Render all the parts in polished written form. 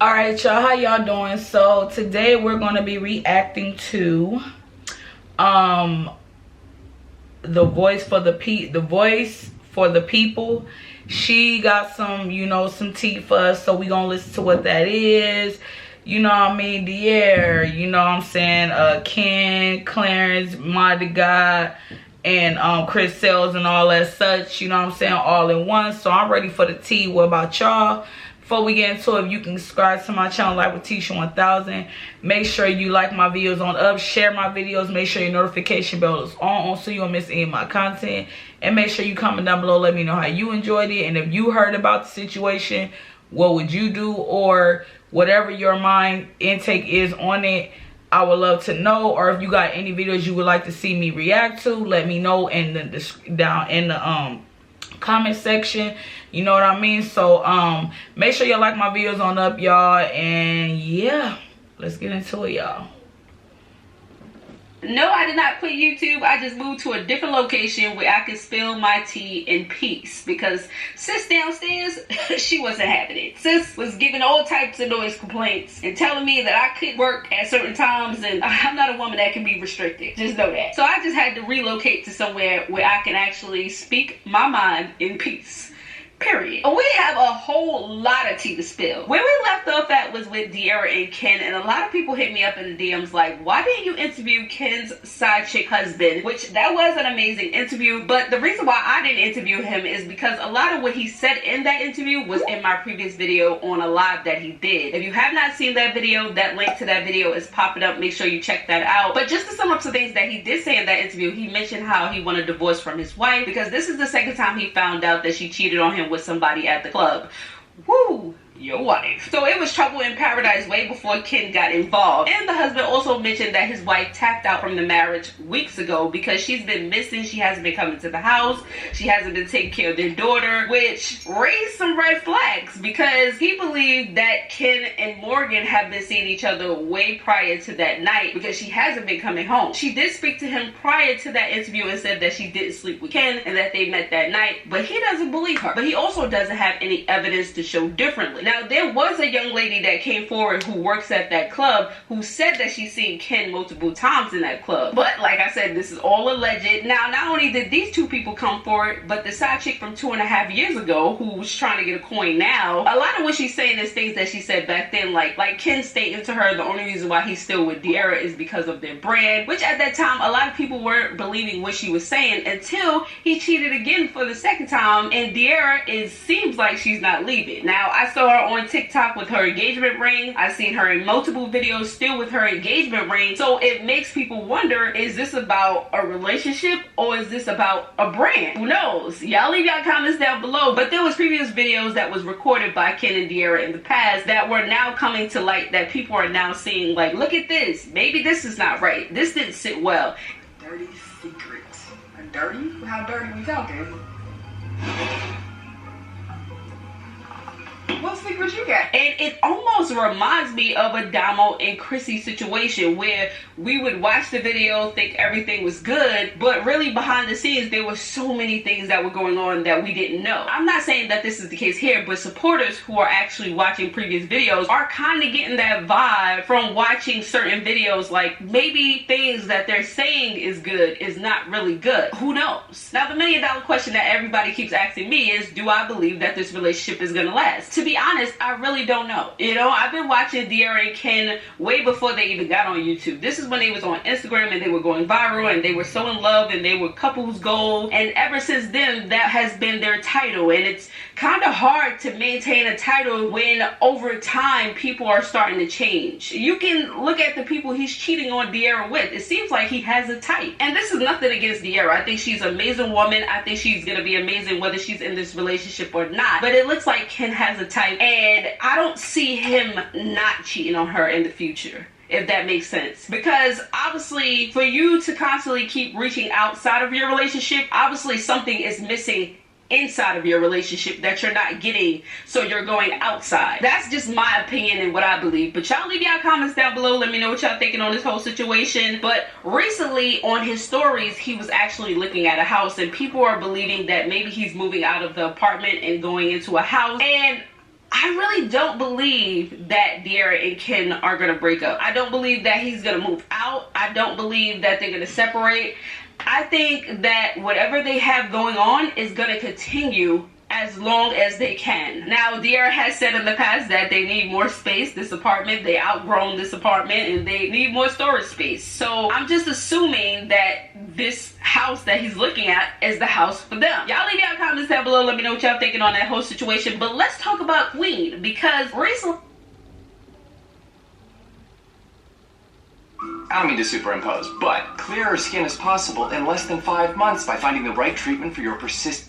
All right, y'all, how y'all doing? So today we're going to be reacting to the voice for the people. She got some, you know, some tea for us, so we gonna listen to what that is. You know what I mean? Draeea, you know what I'm saying? Ken, Clarence, ModDaGod, and Chris Sales and all that such, you know what I'm saying, all in one. So I'm ready for the tea. What about y'all? Before we get into it, if you can subscribe to my channel, like with Tisha 1000. Make sure you like my videos on up, share my videos, make sure your notification bell is on so you don't miss any of my content. And make sure you comment down below, let me know how you enjoyed it. And if you heard about the situation, what would you do? Or whatever your mind intake is on it, I would love to know. Or if you got any videos you would like to see me react to, let me know in down in the comment section, you know what I mean? So make sure you like my videos on up, y'all, and yeah, let's get into it, y'all. No, I did not quit YouTube. I just moved to a different location where I could spill my tea in peace, because sis downstairs, she wasn't having it. Sis was giving all types of noise complaints and telling me that I couldn't work at certain times, and I'm not a woman that can be restricted. Just know that. So I just had to relocate to somewhere where I can actually speak my mind in peace. Period. We have a whole lot of tea to spill. Where we left off at was with Draeea and Ken, and a lot of people hit me up in the DMs like, why didn't you interview Ken's side chick husband? Which, that was an amazing interview, but the reason why I didn't interview him is because a lot of what he said in that interview was in my previous video on a live that he did. If you have not seen that video, that link to that video is popping up. Make sure you check that out. But just to sum up some things that he did say in that interview, he mentioned how he wanted a divorce from his wife because this is the second time he found out that she cheated on him with somebody at the club. Woo! Your wife. So it was trouble in paradise way before Ken got involved. And the husband also mentioned that his wife tapped out from the marriage weeks ago because she's been missing. She hasn't been coming to the house. She hasn't been taking care of their daughter, which raised some red flags because he believed that Ken and Morgan have been seeing each other way prior to that night because she hasn't been coming home. She did speak to him prior to that interview and said that she didn't sleep with Ken and that they met that night, but he doesn't believe her. But he also doesn't have any evidence to show differently. Now, there was a young lady that came forward who works at that club who said that she's seen Ken multiple times in that club. But like I said, this is all alleged. Now, not only did these two people come forward, but the side chick from 2.5 years ago who's trying to get a coin now, a lot of what she's saying is things that she said back then, like Ken stating to her the only reason why he's still with Draeea is because of their brand, which at that time a lot of people weren't believing what she was saying until he cheated again for the second time, and Draeea, it seems like she's not leaving. Now, I saw her on TikTok with her engagement ring. I've seen her in multiple videos still with her engagement ring. So it makes people wonder, is this about a relationship or is this about a brand? Who knows? Y'all leave y'all comments down below. But there was previous videos that was recorded by Ken and Draeea in the past that were now coming to light, that people are now seeing like, look at this. Maybe this is not right. This didn't sit well. Dirty secret. A dirty? How dirty we talking? What secret you got? And it almost reminds me of a Damo and Chrissy situation where we would watch the video, think everything was good, but really behind the scenes there were so many things that were going on that we didn't know. I'm not saying that this is the case here, but supporters who are actually watching previous videos are kind of getting that vibe from watching certain videos, like maybe things that they're saying is good is not really good. Who knows? Now, the $1 million question that everybody keeps asking me is, do I believe that this relationship is gonna last? To be honest, I really don't know. You know, I've been watching Draeea and Ken way before they even got on YouTube. This is when they was on Instagram and they were going viral and they were so in love and they were couples gold, and ever since then that has been their title. And it's kind of hard to maintain a title when over time people are starting to change. You can look at the people he's cheating on Draeea with. It seems like he has a type, and this is nothing against Draeea. I think she's an amazing woman. I think she's gonna be amazing whether she's in this relationship or not, but it looks like Ken has a type, and I don't see him not cheating on her in the future, if that makes sense. Because obviously for you to constantly keep reaching outside of your relationship, obviously something is missing inside of your relationship that you're not getting, so you're going outside. That's just my opinion and what I believe. But y'all leave y'all comments down below. Let me know what y'all thinking on this whole situation. But recently on his stories, he was actually looking at a house, and people are believing that maybe he's moving out of the apartment and going into a house. And I really don't believe that Draeea and Ken are gonna break up. I don't believe that he's gonna move out. I don't believe that they're gonna separate. I think that whatever they have going on is gonna continue as long as they can. Now, Draeea has said in the past that they need more space, this apartment, they outgrown this apartment, and they need more storage space. So I'm just assuming that this house that he's looking at is the house for them. Y'all leave y'all comments down below, let me know what y'all thinking on that whole situation. But let's talk about Queen, because recently, I don't mean to superimpose, but clearer skin is possible in less than 5 months by finding the right treatment for your persistent.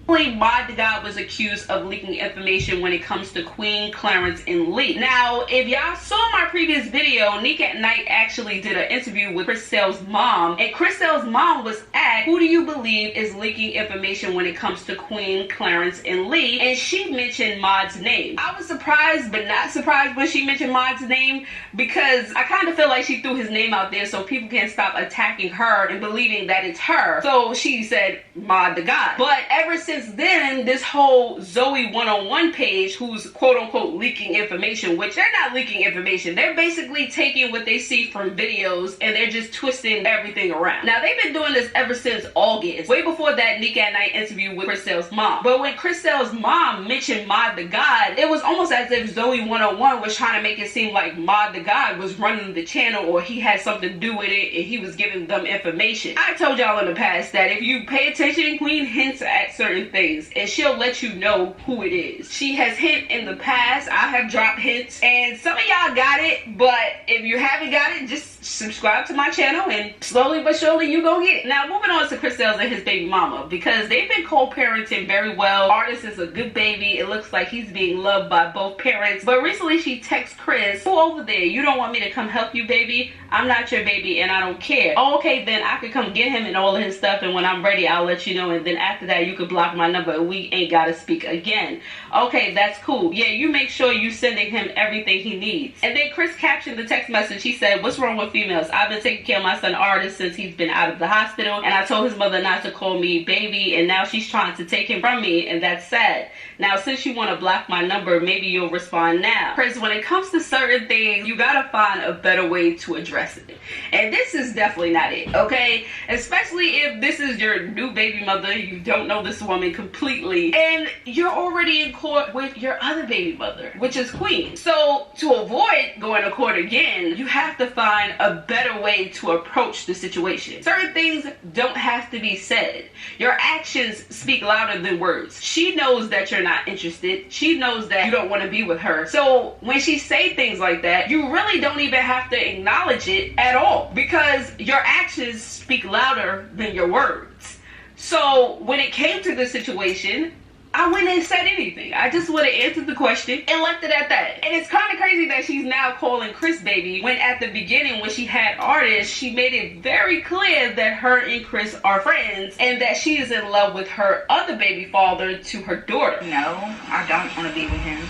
ModDaGod was accused of leaking information when it comes to Queen, Clarence, and Lee. Now, if y'all saw my previous video, Nick at Night actually did an interview with Christelle's mom, and Christelle's mom was asked, who do you believe is leaking information when it comes to Queen, Clarence, and Lee? And she mentioned Mod's name. I was surprised, but not surprised when she mentioned Mod's name, because I kind of feel like she threw his name out there so people can't stop attacking her and believing that it's her. So she said ModDaGod. But ever since then, this whole Zoe one-on-one page, who's quote-unquote leaking information, which they're not leaking information, they're basically taking what they see from videos and they're just twisting everything around. Now, they've been doing this ever since August, way before that Nick at Night interview with Christelle's mom. But when Christelle's mom mentioned ModDaGod, it was almost as if Zoe one-on-one was trying to make it seem like ModDaGod was running the channel, or he had something to do with it and he was giving them information. I told y'all in the past that if you pay attention, Queen hints at certain things and she'll let you know who it is. She has hint in the past. I have dropped hints and some of y'all got it, but if you haven't got it, just subscribe to my channel and slowly but surely you go get it. Now, moving on to Christelle's and his baby mama, because they've been co-parenting very well. Artist is a good baby. It looks like he's being loved by both parents. But recently she texts Chris, who over there? You don't want me to come help you, baby? I'm not your baby and I don't care. Oh, okay, then I could come get him and all of his stuff, and when I'm ready I'll let you know, and then after that you could block my number and we ain't gotta speak again. Okay, that's cool. Yeah, you make sure you sending him everything he needs. And then Chris captioned the text message. He said, what's wrong with females? I've been taking care of my son Artist since he's been out of the hospital, and I told his mother not to call me baby, and now she's trying to take him from me, and that's sad. Now, since you want to block my number, maybe you'll respond now. Chris, when it comes to certain things, you gotta find a better way to address it. And this is definitely not it, okay? Especially if this is your new baby mother, you don't know this woman completely, and you're already in court with your other baby mother, which is Queen. So to avoid going to court again, you have to find a better way to approach the situation. Certain things don't have to be said. Your actions speak louder than words. She knows that you're not interested. She knows that you don't want to be with her. So when she say things like that, you really don't even have to acknowledge it at all, because your actions speak louder than your words. So when it came to this situation, I wouldn't have said anything. I just would have answered the question and left it at that. And it's kind of crazy that she's now calling Chris baby, when at the beginning when she had Artist, she made it very clear that her and Chris are friends and that she is in love with her other baby father to her daughter. No, I don't want to be with him.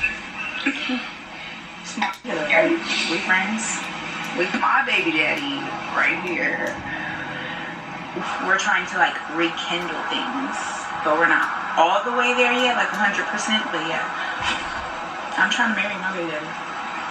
Okay, we friends. With my baby daddy right here. We're trying to like rekindle things, but we're not all the way there yet, like 100%, but yeah. I'm trying to marry my baby daddy.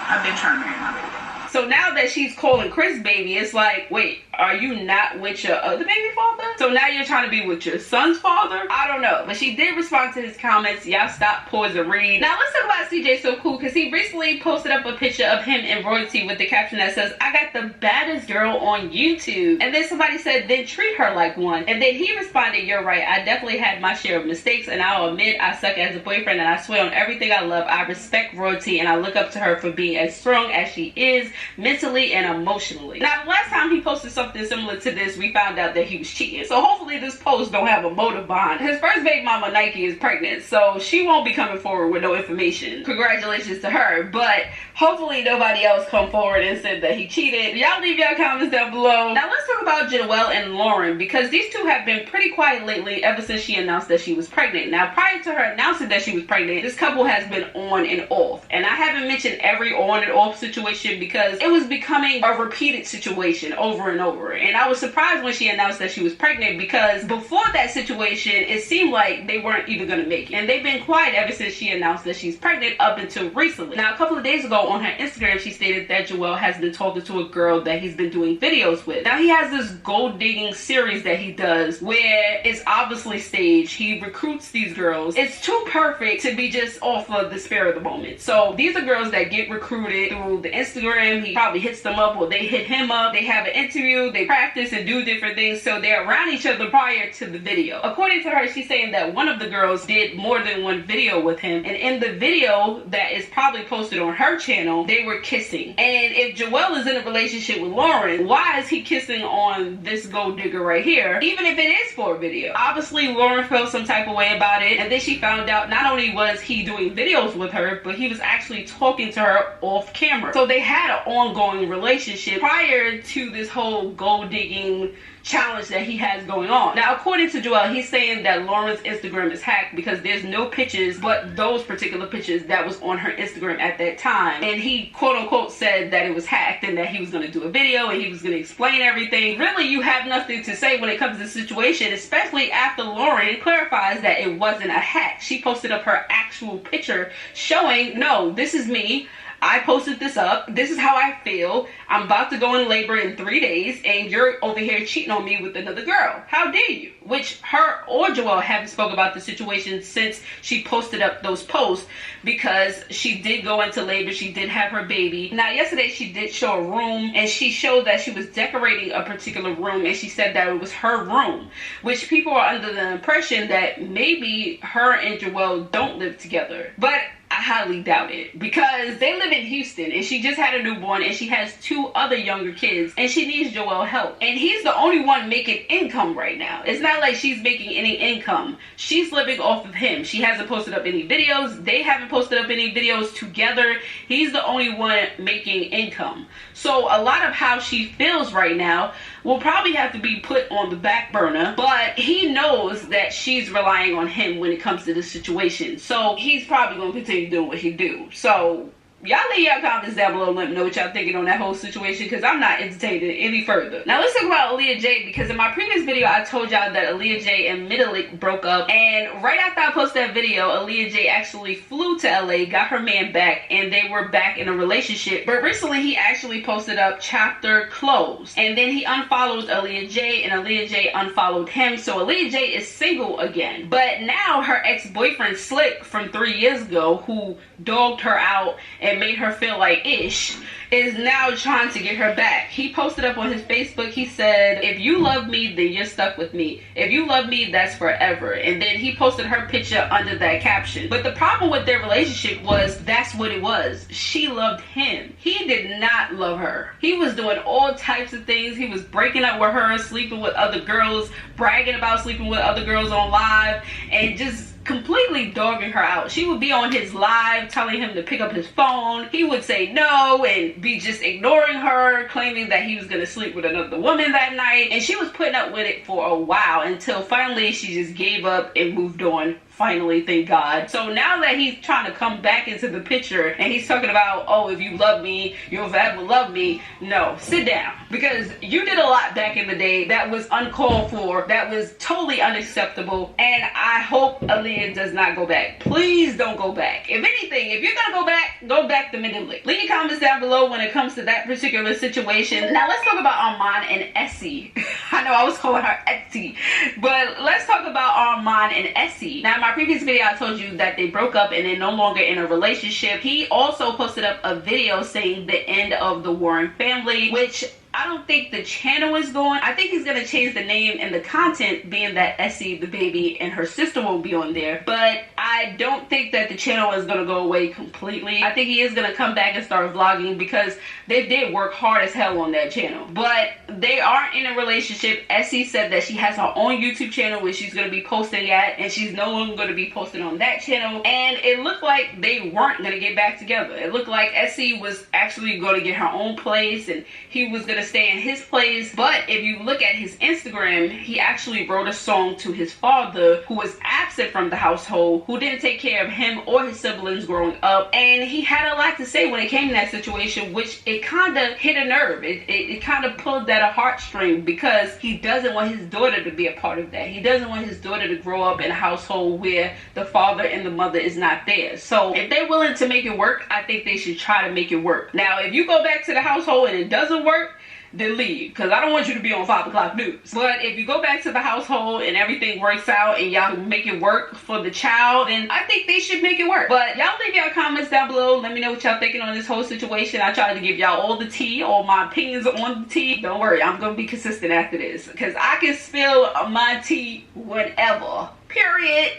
I've been trying to marry my baby daddy. So now that she's calling Chris baby, it's like, wait, are you not with your other baby father? So now you're trying to be with your son's father? I don't know. But she did respond to his comments. Y'all stop, pause, and read. Now let's talk about CJ So Cool, because he recently posted up a picture of him and Royalty with the caption that says, I got the baddest girl on YouTube. And then somebody said, then treat her like one. And then he responded, you're right. I definitely had my share of mistakes, and I'll admit I suck as a boyfriend, and I swear on everything I love, I respect Royalty, and I look up to her for being as strong as she is, mentally and emotionally. Now, the last time he posted something similar to this, we found out that he was cheating. So hopefully this post don't have a motive behind it. His first baby mama, Nike, is pregnant, so she won't be coming forward with no information. Congratulations to her, but hopefully nobody else come forward and said that he cheated. Y'all leave y'all comments down below. Now let's talk about Joelle and Lauren, because these two have been pretty quiet lately ever since she announced that she was pregnant. Now, prior to her announcing that she was pregnant, this couple has been on and off. And I haven't mentioned every on and off situation because it was becoming a repeated situation over and over. And I was surprised when she announced that she was pregnant pregnant, because before that situation, it seemed like they weren't even going to make it. And they've been quiet ever since she announced that she's pregnant up until recently. Now, a couple of days ago on her Instagram, she stated that Joel has been talking to a girl that he's been doing videos with. Now, he has this gold digging series that he does where it's obviously staged. He recruits these girls. It's too perfect to be just off of the spur of the moment. So these are girls that get recruited through the Instagram. He probably hits them up or they hit him up. They have an interview, they practice and do different things, so they're around each other prior to the video. According to her, she's saying that one of the girls did more than one video with him, and in the video that is probably posted on her channel, they were kissing. And if Joel is in a relationship with Lauren, why is he kissing on this gold digger right here, even if it is for a video? Obviously, Lauren felt some type of way about it, and then she found out not only was he doing videos with her, but he was actually talking to her off camera. So they had an ongoing relationship prior to this whole gold digging challenge that he has going on. Now, according to Joel, he's saying that Lauren's Instagram is hacked because there's no pictures but those particular pictures that was on her Instagram at that time. And he quote unquote said that it was hacked and that he was going to do a video and he was going to explain everything. Really, you have nothing to say when it comes to the situation, especially after Lauren clarifies that it wasn't a hack. She posted up her actual picture showing, no, this is me. I posted this up. This is how I feel. I'm about to go in labor in 3 days and you're over here cheating on me with another girl. How dare you? Which her or Joel haven't spoke about the situation since she posted up those posts, because she did go into labor. She did have her baby. Now, yesterday she did show a room and she showed that she was decorating a particular room, and she said that it was her room, which people are under the impression that maybe her and Joel don't live together. But I highly doubt it, because they live in Houston and she just had a newborn and she has 2 other younger kids and she needs Joel help. And he's the only one making income right now. It's not like she's making any income. She's living off of him. She hasn't posted up any videos. They haven't posted up any videos together. He's the only one making income. So a lot of how she feels right now will probably have to be put on the back burner, but he knows that she's relying on him when it comes to this situation. So he's probably going to continue doing what he do. So y'all leave your comments down below and let me know what y'all thinking on that whole situation, because I'm not entertaining it any further. Now let's talk about Aaliyah J, because in my previous video I told y'all that Aaliyah J and Middleick broke up, and right after I posted that video, Aaliyah J actually flew to LA, got her man back, and they were back in a relationship. But recently he actually posted up chapter closed, and then he unfollowed Aaliyah J and Aaliyah J unfollowed him. So Aaliyah J is single again. But now her ex-boyfriend Slick from 3 years ago, who dogged her out and made her feel like ish, is now trying to get her back. He posted up on his Facebook, he said, if you love me, then you're stuck with me. If you love me, that's forever. And then he posted her picture under that caption. But the problem with their relationship was that's what it was. She loved him. He did not love her. He was doing all types of things. He was breaking up with her, sleeping with other girls, bragging about sleeping with other girls on live, and just completely dogging her out. She would be on his live telling him to pick up his phone. He would say no and be just ignoring her, claiming that he was going to sleep with another woman that night. And she was putting up with it for a while until finally she just gave up and moved on. Finally, thank God. So now that he's trying to come back into the picture and he's talking about, oh, if you love me, you'll forever love me. No, sit down. Because you did a lot back in the day that was uncalled for, that was totally unacceptable. And I hope Aaliyah does not go back. Please don't go back. If anything, if you're going to go back to Middleick. Leave your comments down below when it comes to that particular situation. Now let's talk about Armand and Essie. I know I was calling her Etsy, but let's talk about Armand and Essie. Now, my previous video I told you that they broke up and they're no longer in a relationship. He also posted up a video saying the end of the Warren family, which I don't think the channel is going. I think he's going to change the name and the content, being that Essie, the baby, and her sister will be on there. But I don't think that the channel is going to go away completely. I think he is going to come back and start vlogging, because they did work hard as hell on that channel. But they aren't in a relationship. Essie said that she has her own YouTube channel where she's going to be posting at, and she's no longer going to be posting on that channel. And it looked like they weren't going to get back together. It looked like Essie was actually going to get her own place and he was going to stay in his place. But if you look at his Instagram, he actually wrote a song to his father, who was absent from the household, who didn't take care of him or his siblings growing up. And he had a lot to say when it came to that situation, which it kind of hit a nerve. It kind of pulled at a heartstring, because he doesn't want his daughter to be a part of that. He doesn't want his daughter to grow up in a household where the father and the mother is not there. So if they're willing to make it work, I think they should try to make it work. Now, if you go back to the household and it doesn't work, then leave, because I don't want you to be on 5 o'clock news. But if you go back to the household and everything works out and y'all make it work for the child, then I think they should make it work. But y'all leave y'all comments down below. Let me know what y'all thinking on this whole situation. I tried to give y'all all the tea, all my opinions on the tea. Don't worry, I'm gonna be consistent after this, because I can spill my tea whenever, period.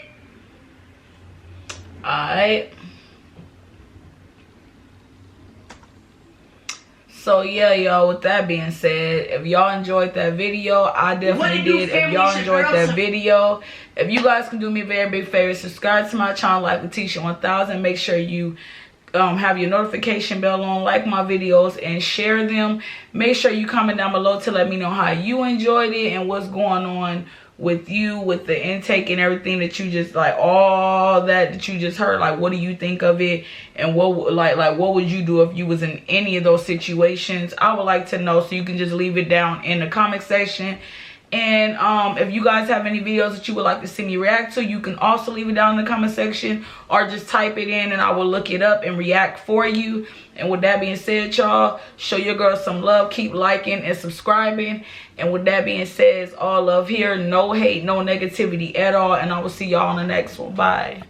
Alright. So yeah, y'all, with that being said, if y'all enjoyed that video, I definitely did. If y'all enjoyed that video, if you guys can do me a very big favor, subscribe to my channel, like Letitia 1000. Make sure you have your notification bell on, like my videos, and share them. Make sure you comment down below to let me know how you enjoyed it and what's going on with you, with the intake and everything that you just, like, all that you just heard. Like, what do you think of it? And what, like what would you do if you was in any of those situations? I would like to know, so you can just leave it down in the comment section. And if you guys have any videos that you would like to see me react to, you can also leave it down in the comment section, or just type it in and I will look it up and react for you. And with that being said, y'all, show your girl some love, keep liking and subscribing. And with that being said, it's all love here, no hate, no negativity at all, and I will see y'all on the next one. Bye.